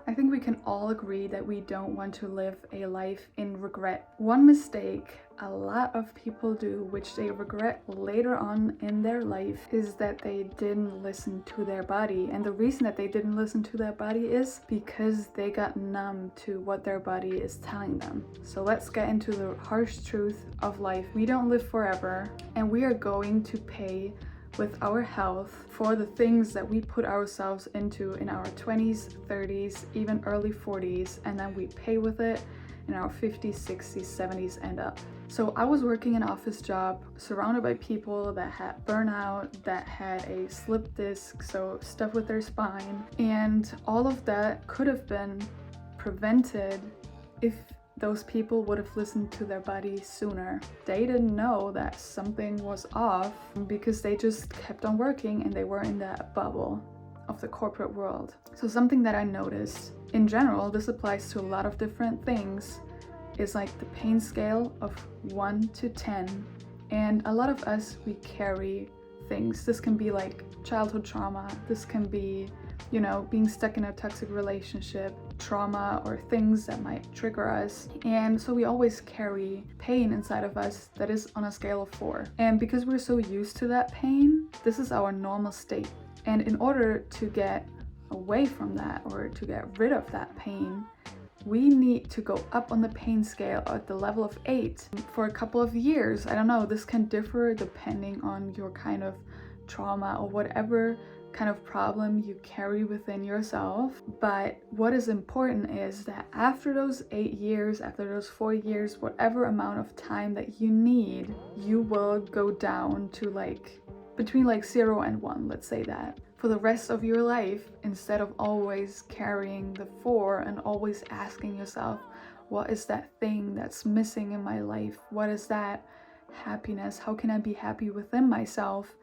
I think we can all agree that we don't want to live a life in regret. One mistake a lot of people do, which they regret later on in their life, is that they didn't listen to their body. And the reason that they didn't listen to their body is because they got numb to what their body is telling them. So let's get into the harsh truth of life. We don't live forever, and we are going to pay with our health for the things that we put ourselves into in our 20s, 30s, even early 40s, and then we pay with it in our 50s, 60s, 70s and up. So I was working an office job surrounded by people that had burnout, that had a slip disc, so stuff with their spine, and all of that could have been prevented if those people would have listened to their body sooner. They didn't know that something was off because they just kept on working and they were in that bubble of the corporate world. So something that I noticed, in general, this applies to a lot of different things, is like the pain scale of 1 to 10. And a lot of us, we carry things. This can be like childhood trauma. This can be, you know, being stuck in a toxic relationship, trauma, or things that might trigger us. And so we always carry pain inside of us that is on a scale of 4. And because we're so used to that pain, this is our normal state. And in order to get away from that, or to get rid of that pain, we need to go up on the pain scale at the level of 8 for a couple of years. I don't know, this can differ depending on your kind of trauma or whatever kind of problem you carry within yourself. But what is important is that after those 8 years, after those 4 years, whatever amount of time that you need, you will go down to like between like 0 and 1, let's say that, for the rest of your life, instead of always carrying the 4 and always asking yourself, what is that thing that's missing in my life? What is that happiness? How can I be happy within myself?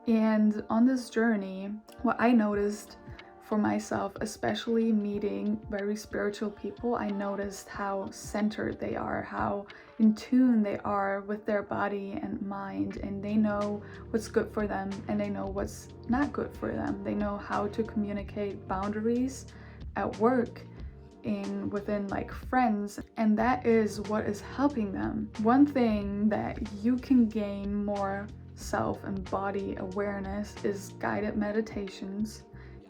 And on this journey, what I noticed for myself, especially meeting very spiritual people, I noticed how centered they are, how in tune they are with their body and mind, and they know what's good for them and they know what's not good for them. They know how to communicate boundaries at work, within like friends, and that is what is helping them. One thing that you can gain more self and body awareness is guided meditations.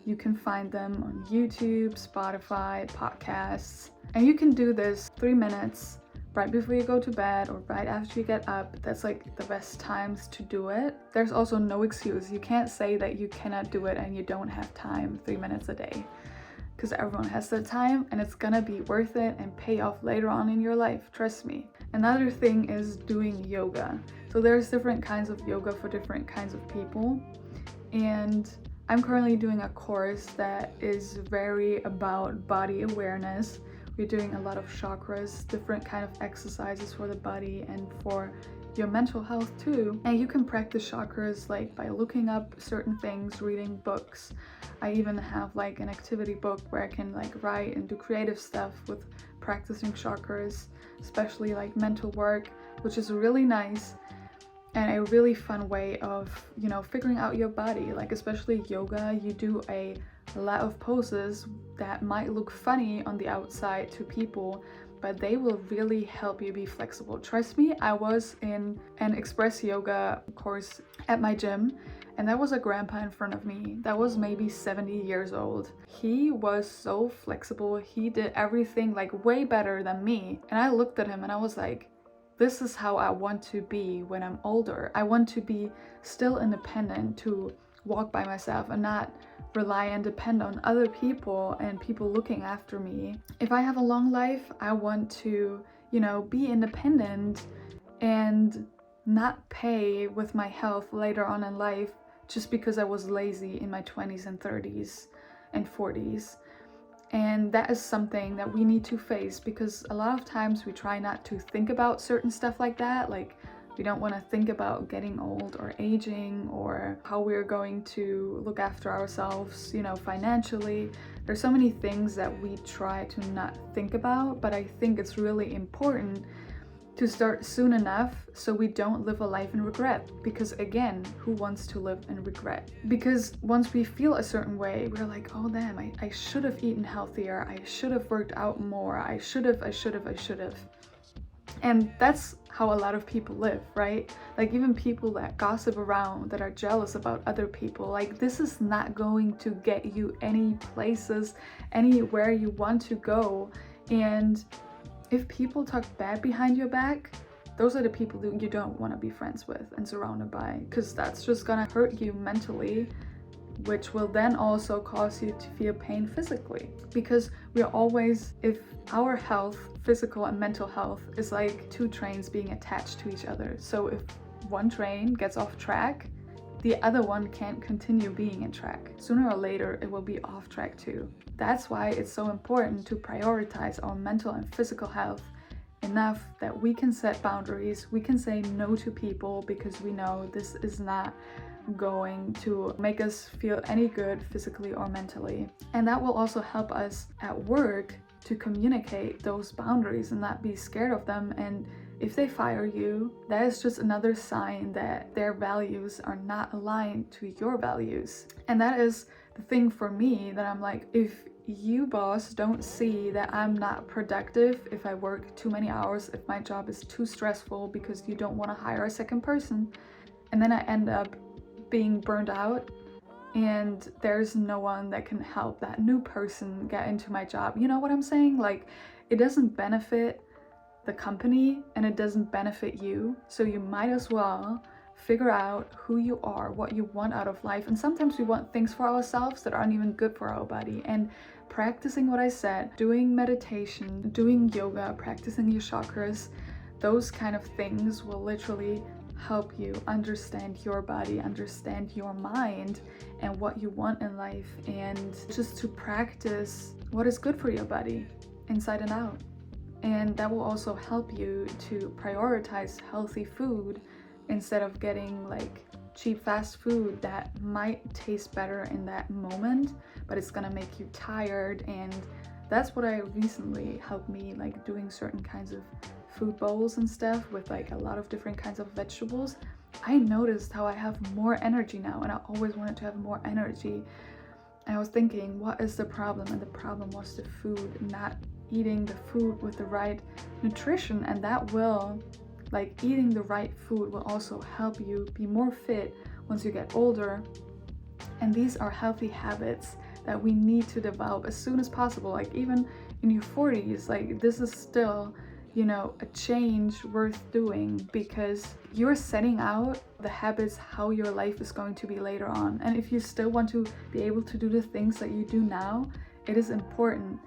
You can find them on YouTube, Spotify, podcasts, and you can do this 3 minutes right before you go to bed or right after you get up. That's like the best times to do it. There's also no excuse. You can't say that you cannot do it and you don't have time 3 minutes a day, because everyone has the time and it's gonna be worth it and pay off later on in your life, trust me. Another thing is doing yoga. So there's different kinds of yoga for different kinds of people, and I'm currently doing a course that is very about body awareness. We're doing a lot of chakras, different kind of exercises for the body and for your mental health too. And you can practice chakras like by looking up certain things, reading books. I even have like an activity book where I can like write and do creative stuff with practicing chakras, especially like mental work, which is really nice and a really fun way of, you know, figuring out your body. Like especially yoga, you do a lot of poses that might look funny on the outside to people, but they will really help you be flexible. Trust me, I was in an express yoga course at my gym, and there was a grandpa in front of me that was maybe 70 years old. He was so flexible. He did everything like way better than me. And I looked at him and I was like, this is how I want to be when I'm older. I want to be still independent, to walk by myself and not rely and depend on other people and people looking after me. If I have a long life, I want to, you know, be independent and not pay with my health later on in life just because I was lazy in my 20s and 30s and 40s. And that is something that we need to face, because a lot of times we try not to think about certain stuff like that. Like we don't want to think about getting old or aging or how we're going to look after ourselves, you know, financially. There's so many things that we try to not think about, but I think it's really important to start soon enough so we don't live a life in regret. Because again, who wants to live in regret? Because once we feel a certain way, we're like, oh damn, I should have eaten healthier, I should have worked out more, I should have. And that's how a lot of people live, right? Like even people that gossip around, that are jealous about other people, like this is not going to get you any places, anywhere you want to go. And if people talk bad behind your back, those are the people that you don't want to be friends with and surrounded by, because that's just gonna hurt you mentally, which will then also cause you to feel pain physically. Because we're always, if our health, physical and mental health, is like two trains being attached to each other. So if one train gets off track, the other one can't continue being in track. Sooner or later, it will be off track too. That's why it's so important to prioritize our mental and physical health enough that we can set boundaries, we can say no to people because we know this is not going to make us feel any good physically or mentally. And that will also help us at work to communicate those boundaries and not be scared of them. And if they fire you, that is just another sign that their values are not aligned to your values. And that is the thing for me, that I'm like, if you, boss, don't see that I'm not productive, if I work too many hours, if my job is too stressful because you don't want to hire a second person, and then I end up being burned out, and there's no one that can help that new person get into my job. You know what I'm saying? Like, it doesn't benefit the company and it doesn't benefit you. So you might as well figure out who you are, what you want out of life. And sometimes we want things for ourselves that aren't even good for our body. And practicing what I said, doing meditation, doing yoga, practicing your chakras, those kind of things will literally help you understand your body, understand your mind and what you want in life, and just to practice what is good for your body inside and out. And that will also help you to prioritize healthy food instead of getting like cheap fast food that might taste better in that moment, but it's gonna make you tired. And that's what I recently helped me, like doing certain kinds of food bowls and stuff with like a lot of different kinds of vegetables. I noticed how I have more energy now, and I always wanted to have more energy. I was thinking, what is the problem? And the problem was the food, not eating the food with the right nutrition. And that will, like eating the right food will also help you be more fit once you get older. And these are healthy habits that we need to develop as soon as possible. Like even in your 40s, like this is still, you know, a change worth doing, because you're setting out the habits how your life is going to be later on. And if you still want to be able to do the things that you do now, it is important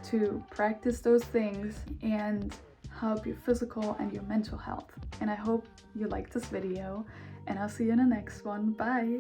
to practice those things and help your physical and your mental health. And I hope you liked this video, and I'll see you in the next one. Bye.